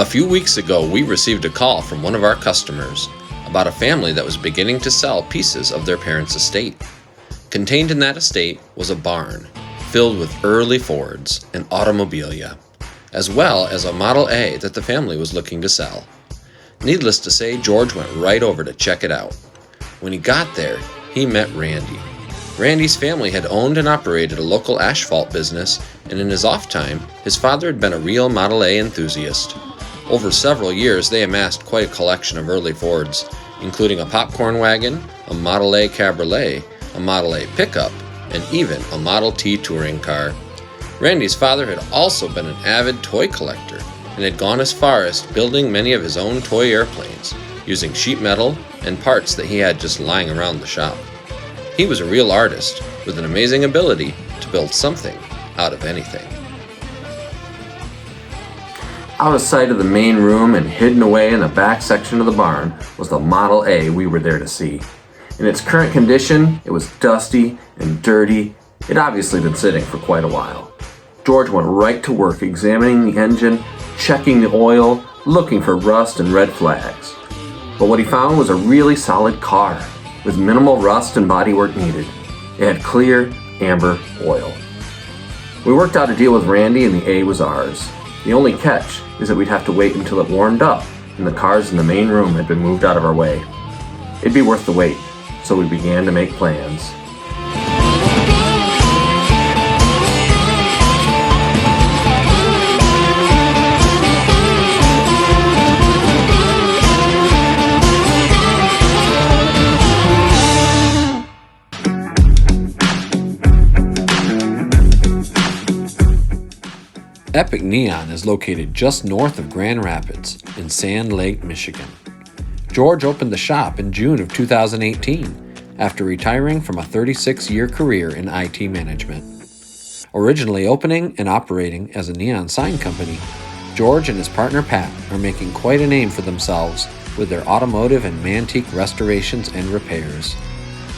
few weeks ago, we received a call from one of our customers about a family that was beginning to sell pieces of their parents' estate. Contained in that estate was a barn filled with early Fords and automobilia, as well as a Model A that the family was looking to sell. Needless to say, George went right over to check it out. When he got there, he met Randy. Randy's family had owned and operated a local asphalt business, and in his off time, his father had been a real Model A enthusiast. Over several years, they amassed quite a collection of early Fords, including a popcorn wagon, a Model A Cabriolet, a Model A pickup, and even a Model T touring car. Randy's father had also been an avid toy collector and had gone as far as building many of his own toy airplanes, using sheet metal and parts that he had just lying around the shop. He was a real artist with an amazing ability to build something out of anything. Out of sight of the main room and hidden away in the back section of the barn was the Model A we were there to see. In its current condition, it was dusty and dirty. It obviously been sitting for quite a while. George went right to work examining the engine, checking the oil, looking for rust and red flags. But what he found was a really solid car with minimal rust and bodywork needed. It had clear, amber oil. We worked out a deal with Randy and the A was ours. The only catch is that we'd have to wait until it warmed up and the cars in the main room had been moved out of our way. It'd be worth the wait, so we began to make plans. Epic Neon is located just north of Grand Rapids in Sand Lake, Michigan. George opened the shop in June of 2018 after retiring from a 36-year career in IT management. Originally opening and operating as a neon sign company, George and his partner Pat are making quite a name for themselves with their automotive and mantique restorations and repairs.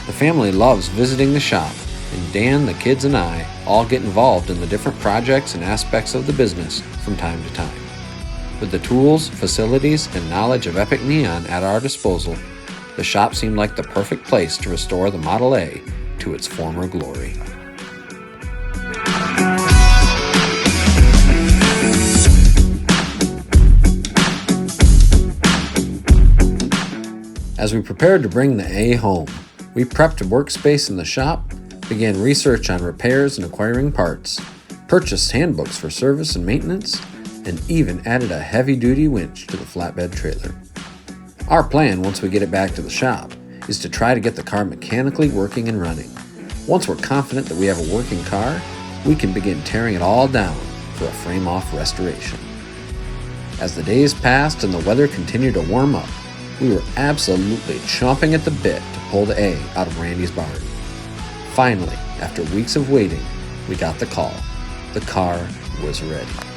The family loves visiting the shop, and Dan, the kids, and I all get involved in the different projects and aspects of the business from time to time. With the tools, facilities, and knowledge of Epic Neon at our disposal, the shop seemed like the perfect place to restore the Model A to its former glory. As we prepared to bring the A home, we prepped a workspace in the shop, began research on repairs and acquiring parts, purchased handbooks for service and maintenance, and even added a heavy-duty winch to the flatbed trailer. Our plan, once we get it back to the shop, is to try to get the car mechanically working and running. Once we're confident that we have a working car, we can begin tearing it all down for a frame-off restoration. As the days passed and the weather continued to warm up, we were absolutely chomping at the bit to pull the A out of Randy's barn. Finally, after weeks of waiting, we got the call. The car was ready.